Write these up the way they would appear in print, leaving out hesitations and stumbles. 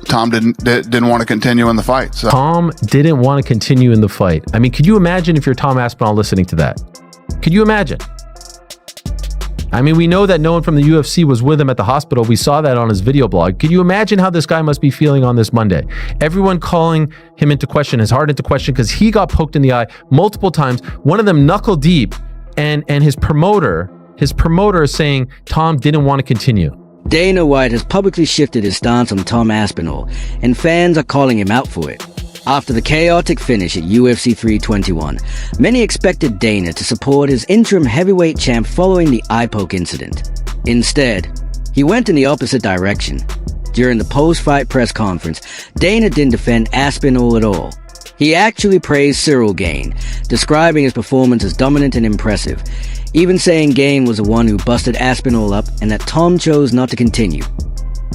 Tom didn't want to continue in the fight. So. Tom didn't want to continue in the fight. I mean, could you imagine if you're Tom Aspinall listening to that? Could you imagine? I mean, we know that no one from the UFC was with him at the hospital. We saw that on his video blog. Could you imagine how this guy must be feeling on this Monday? Everyone calling him into question, his heart into question, because he got poked in the eye multiple times. One of them knuckle deep, and his promoter is saying Tom didn't want to continue. Dana White has publicly shifted his stance on Tom Aspinall, and fans are calling him out for it. After the chaotic finish at UFC 321, many expected Dana to support his interim heavyweight champ following the eye poke incident. Instead, he went in the opposite direction. During the post-fight press conference, Dana didn't defend Aspinall at all. He actually praised Ciryl Gane, describing his performance as dominant and impressive, even saying Gane was the one who busted Aspinall up and that Tom chose not to continue.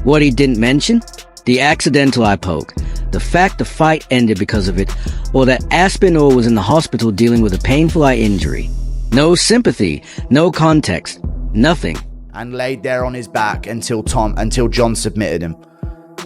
What he didn't mention? The accidental eye poke, the fact the fight ended because of it, or that Aspinall was in the hospital dealing with a painful eye injury. No sympathy, no context, nothing. And laid there on his back until John submitted him.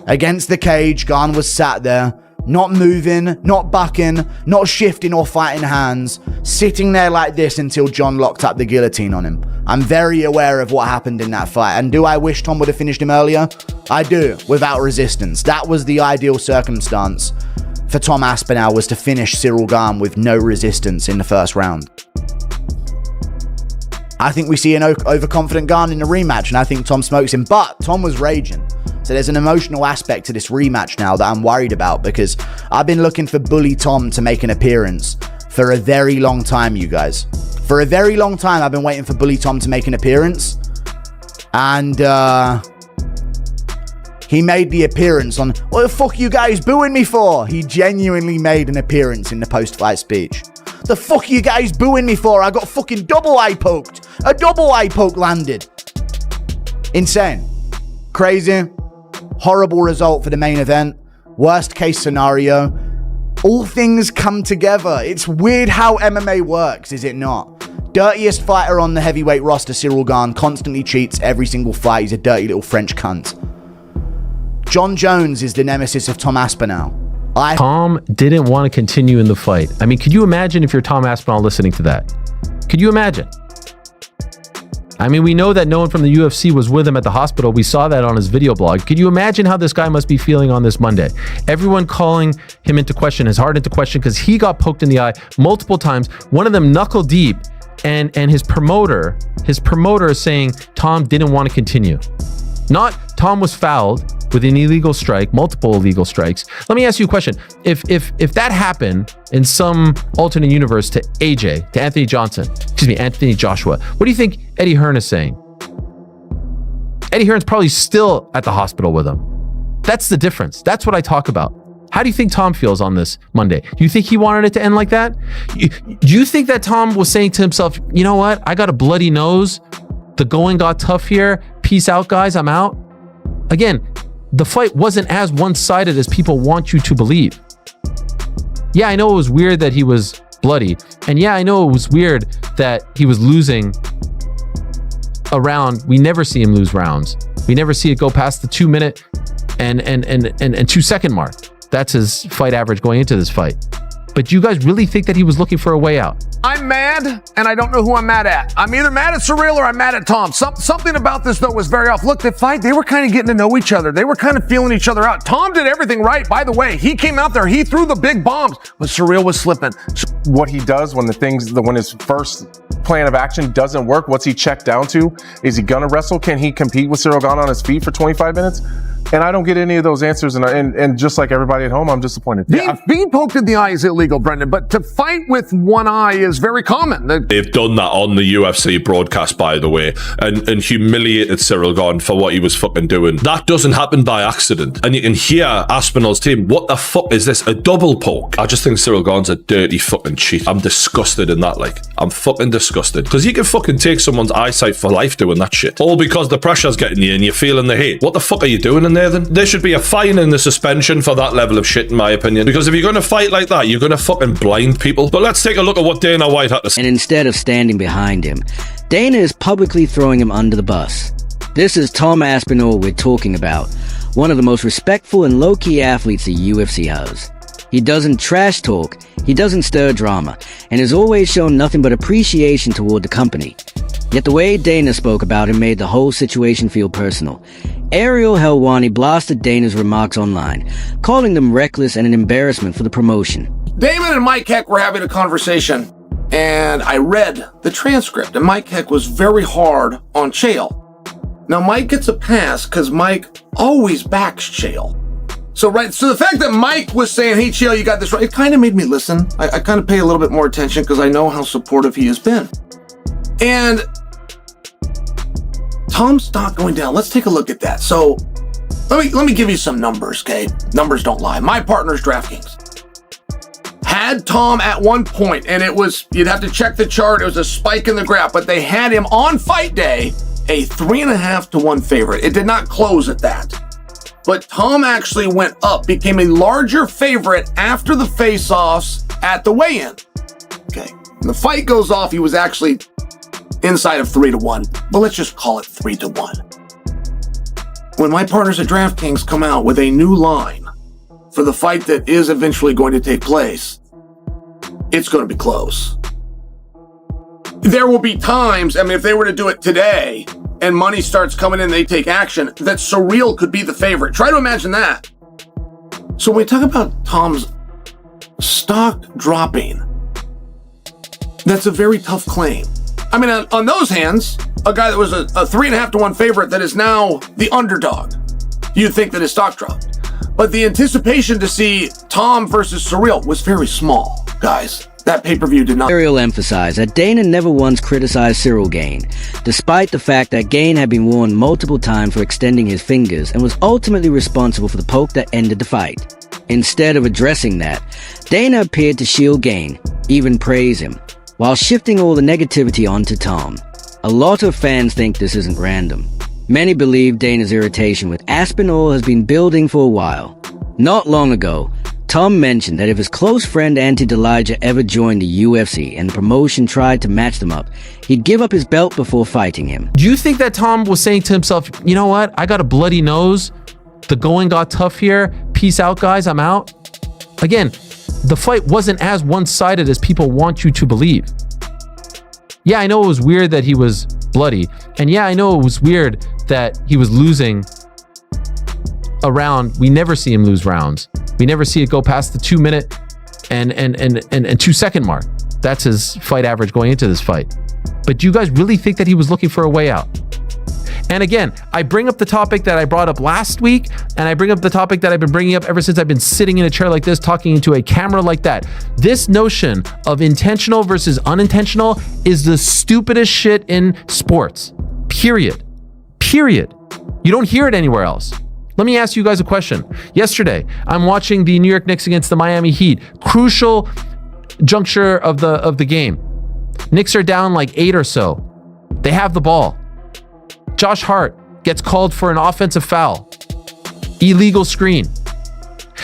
Against the cage, Gane was sat there, not moving, not bucking, not shifting or fighting hands, sitting there like this until John locked up the guillotine on him. I'm very aware of what happened in that fight, and do I wish Tom would have finished him earlier? I do, without resistance. That was the ideal circumstance for Tom Aspinall, was to finish Ciryl Gane with no resistance in the first round. I think we see an overconfident Gane in the rematch, and I think Tom smokes him, but Tom was raging. So there's an emotional aspect to this rematch now that I'm worried about, because I've been looking for Bully Tom to make an appearance for a very long time, you guys. For a very long time, I've been waiting for Bully Tom to make an appearance. And he made the appearance on, what the fuck you guys booing me for? He genuinely made an appearance in the post-fight speech. The fuck you guys booing me for? I got fucking double eye poked. A double eye poke landed. Insane. Crazy. Horrible result for the main event. Worst case scenario. All things come together. It's weird how MMA works, is it not? Dirtiest fighter on the heavyweight roster, Ciryl Gane, constantly cheats every single fight. He's a dirty little French cunt. John Jones is the nemesis of Tom Aspinall. Tom didn't want to continue in the fight. I mean, could you imagine if you're Tom Aspinall listening to that? Could you imagine? I mean, we know that no one from the UFC was with him at the hospital. We saw that on his video blog. Could you imagine how this guy must be feeling on this Monday? Everyone calling him into question, his heart into question, because he got poked in the eye multiple times. One of them knuckle deep, and his promoter is saying Tom didn't want to continue. Not Tom was fouled with an illegal strike, multiple illegal strikes. Let me ask you a question. If that happened in some alternate universe to AJ, to Anthony Joshua, what do you think Eddie Hearn is saying? Eddie Hearn's probably still at the hospital with him. That's the difference. That's what I talk about. How do you think Tom feels on this Monday? Do you think he wanted it to end like that? Do you think that Tom was saying to himself, you know what? I got a bloody nose. The going got tough here. Peace out, guys. I'm out. Again, the fight wasn't as one-sided as people want you to believe. Yeah, I know it was weird that he was bloody. And yeah, I know it was weird that he was losing a round. We never see him lose rounds. We never see it go past the 2 minute and 2 second mark. That's his fight average going into this fight. But do you guys really think that he was looking for a way out? I'm mad, and I don't know who I'm mad at. I'm either mad at Ciryl or I'm mad at Tom. Something about this, though, was very off. Look, the fight, they were kind of getting to know each other. They were kind of feeling each other out. Tom did everything right, by the way. He came out there, he threw the big bombs, but Ciryl was slipping. What he does when his first plan of action doesn't work, what's he checked down to? Is he gonna wrestle? Can he compete with Ciryl Gane on his feet for 25 minutes? And I don't get any of those answers, and just like everybody at home, I'm disappointed. Being poked in the eye is illegal, Brendan, but to fight with one eye is very common. They've done that on the UFC broadcast, by the way, and humiliated Ciryl Gane for what he was fucking doing. That doesn't happen by accident. And you can hear Aspinall's team, what the fuck is this? A double poke? I just think Ciryl Gane's a dirty fucking cheat. I'm disgusted in that, like. I'm fucking disgusted. Because you can fucking take someone's eyesight for life doing that shit. All because the pressure's getting you and you're feeling the heat. What the fuck are you doing in there then? There should be a fine in the suspension for that level of shit, in my opinion. Because if you're going to fight like that, you're going to fucking blind people. But let's take a look at what Dana White had to say. And instead of standing behind him, Dana is publicly throwing him under the bus. This is Tom Aspinall we're talking about, one of the most respectful and low-key athletes the UFC has. He doesn't trash talk, he doesn't stir drama, and has always shown nothing but appreciation toward the company. Yet the way Dana spoke about him made the whole situation feel personal. Ariel Helwani blasted Dana's remarks online, calling them reckless and an embarrassment for the promotion. Damon and Mike Heck were having a conversation, and I read the transcript, and Mike Heck was very hard on Chael. Now, Mike gets a pass because Mike always backs Chael. So the fact that Mike was saying, hey, Chael, you got this right, it kind of made me listen. I kind of pay a little bit more attention because I know how supportive he has been. And Tom's stock going down. Let's take a look at that. So let me give you some numbers, okay? Numbers don't lie. My partner's DraftKings had Tom at one point, and it was, you'd have to check the chart, it was a spike in the graph, but they had him on fight day a 3.5 to 1 favorite. It did not close at that. But Tom actually went up, became a larger favorite after the face-offs at the weigh-in. Okay. When the fight goes off, he was actually inside of 3 to 1, but let's just call it 3 to 1. When my partners at DraftKings come out with a new line for the fight that is eventually going to take place, it's going to be close. There will be times, I mean, if they were to do it today and money starts coming in, they take action, that Ciryl could be the favorite. Try to imagine that. So when we talk about Tom's stock dropping, that's a very tough claim. I mean, on those hands, a guy that was a 3.5 to 1 favorite that is now the underdog, you'd think that his stock dropped. But the anticipation to see Tom versus Ciryl was very small, guys. That pay-per-view did not. Ariel emphasized that Dana never once criticized Ciryl Gane, despite the fact that Gane had been warned multiple times for extending his fingers and was ultimately responsible for the poke that ended the fight. Instead of addressing that, Dana appeared to shield Gane, even praise him, while shifting all the negativity onto Tom. A lot of fans think this isn't random. Many believe Dana's irritation with Aspinall has been building for a while. Not long ago, Tom mentioned that if his close friend Ante Delija ever joined the UFC and the promotion tried to match them up, he'd give up his belt before fighting him. Do you think that Tom was saying to himself, you know what? I got a bloody nose. The going got tough here. Peace out, guys. I'm out. Again, the fight wasn't as one-sided as people want you to believe. Yeah, I know it was weird that he was bloody. And yeah, I know it was weird that he was losing a round. We never see him lose rounds. We never see it go past the 2 minute and 2 second mark. That's his fight average going into this fight. But do you guys really think that he was looking for a way out? And again, I bring up the topic that I brought up last week, and I bring up the topic that I've been bringing up ever since I've been sitting in a chair like this, talking into a camera like that. This notion of intentional versus unintentional is the stupidest shit in sports. Period. Period. You don't hear it anywhere else. Let me ask you guys a question. Yesterday, I'm watching the New York Knicks against the Miami Heat. Crucial juncture of the game. Knicks are down like 8 or so. They have the ball. Josh Hart gets called for an offensive foul. Illegal screen.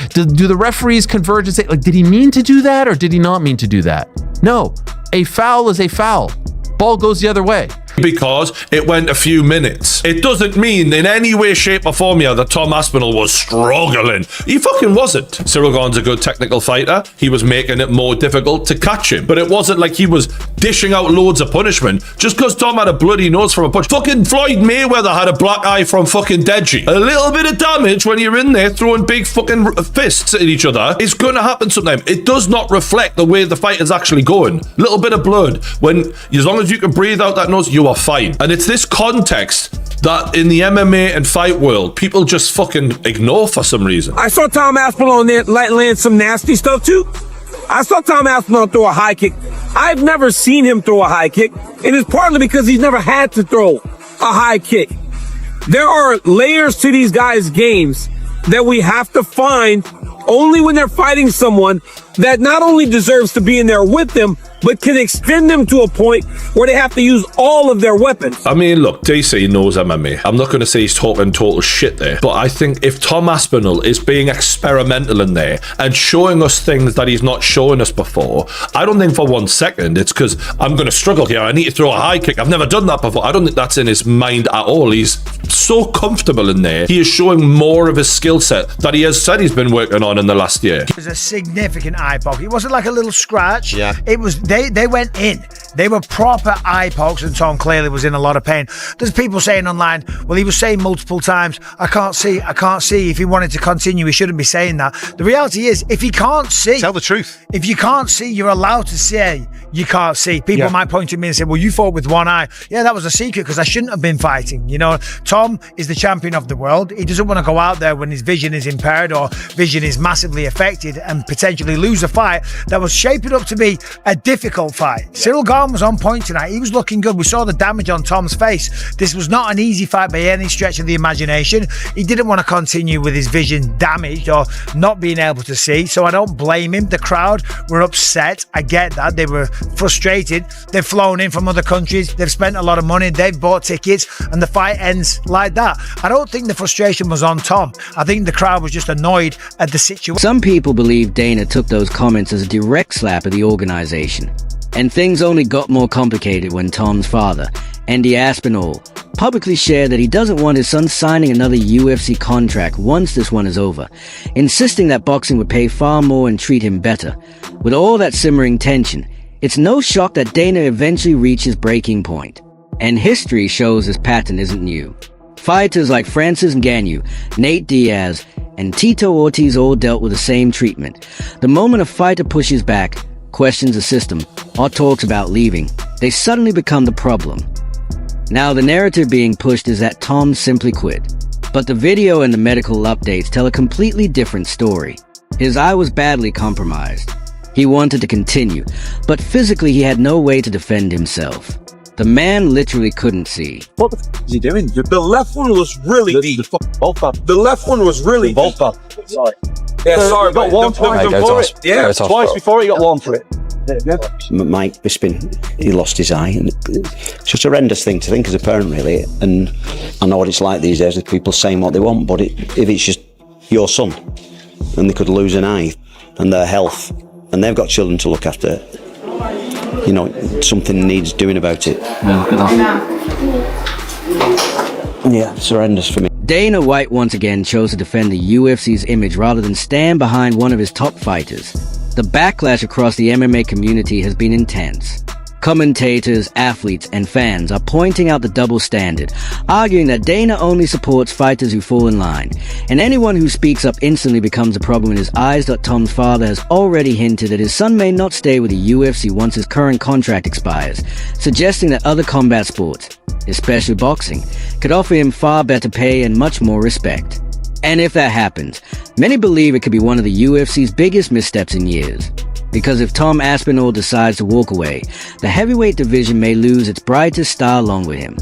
Do the referees converge and say, like, did he mean to do that or did he not mean to do that? No. A foul is a foul. Ball goes the other way. Because it went a few minutes. It doesn't mean in any way, shape, or form here that Tom Aspinall was struggling. He fucking wasn't. Ciryl Gane's a good technical fighter. He was making it more difficult to catch him. But it wasn't like he was dishing out loads of punishment just because Tom had a bloody nose from a punch. Fucking Floyd Mayweather had a black eye from fucking Deji. A little bit of damage when you're in there throwing big fucking fists at each other is going to happen sometime. It does not reflect the way the fight is actually going. Little bit of blood. When, as long as you can breathe out that nose, you are fine. And it's this context that in the MMA and fight world, people just fucking ignore for some reason. I saw Tom Aspinall in there land some nasty stuff too. I saw Tom Aspinall throw a high kick. I've never seen him throw a high kick. And it's partly because he's never had to throw a high kick. There are layers to these guys' games that we have to find only when they're fighting someone that not only deserves to be in there with them, but can extend them to a point where they have to use all of their weapons. I mean, look, DC knows MMA. I'm not going to say he's talking total shit there, but I think if Tom Aspinall is being experimental in there and showing us things that he's not showing us before, I don't think for 1 second it's because I'm going to struggle here. I need to throw a high kick. I've never done that before. I don't think that's in his mind at all. He's so comfortable in there. He is showing more of his skill set that he has said he's been working on in the last year. It was a significant eye poke. It wasn't like a little scratch. Yeah. It was, they went in. They were proper eye pokes, and Tom clearly was in a lot of pain. There's people saying online, well, he was saying multiple times, I can't see. If he wanted to continue, he shouldn't be saying that. The reality is, if he can't see, Tell the truth. if you can't see, you're allowed to say you can't see. People might point to me and say, well, you fought with one eye. Yeah, that was a secret because I shouldn't have been fighting. You know, Tom is the champion of the world. He doesn't want to go out there when his vision is impaired or vision is massively affected and potentially lose a fight that was shaping up to be a difficult fight. Ciryl Gane was on point tonight. He was looking good. We saw the damage on Tom's face. This was not an easy fight by any stretch of the imagination. He didn't want to continue with his vision damaged or not being able to see, so I don't blame him. The crowd were upset. I get that. They were frustrated. They've flown in from other countries. They've spent a lot of money. They've bought tickets, and the fight ends like that. I don't think the frustration was on Tom. I think the crowd was just annoyed at the situation. Some people believe Dana took those comments as a direct slap at the organization. And things only got more complicated when Tom's father, Andy Aspinall, publicly shared that he doesn't want his son signing another UFC contract once this one is over, insisting that boxing would pay far more and treat him better. With all that simmering tension, it's no shock that Dana eventually reaches breaking point. And history shows this pattern isn't new. Fighters like Francis Ngannou, Nate Diaz, and Tito Ortiz all dealt with the same treatment. The moment a fighter pushes back, questions the system, or talks about leaving, they suddenly become the problem. Now, the narrative being pushed is that Tom simply quit. But the video and the medical updates tell a completely different story. His eye was badly compromised. He wanted to continue, but physically he had no way to defend himself. The man literally couldn't see. What the f is he doing? The left one was really deep. The left one was really deep. Sorry. Yeah, sorry, got warm for it. Yeah, Twice before he got warm for it. Mike Bisping, he lost his eye, and it's just a horrendous thing to think as a parent, really. And I know what it's like these days with people saying what they want, but if it's just your son and they could lose an eye and their health and they've got children to look after, you know, something needs doing about it. Yeah, it's horrendous for me. Dana White once again chose to defend the UFC's image rather than stand behind one of his top fighters. The backlash across the MMA community has been intense. Commentators, athletes, and fans are pointing out the double standard, arguing that Dana only supports fighters who fall in line, and anyone who speaks up instantly becomes a problem in his eyes. Tom's father has already hinted that his son may not stay with the UFC once his current contract expires, suggesting that other combat sports, especially boxing, could offer him far better pay and much more respect. And if that happens, many believe it could be one of the UFC's biggest missteps in years. Because if Tom Aspinall decides to walk away, the heavyweight division may lose its brightest star along with him.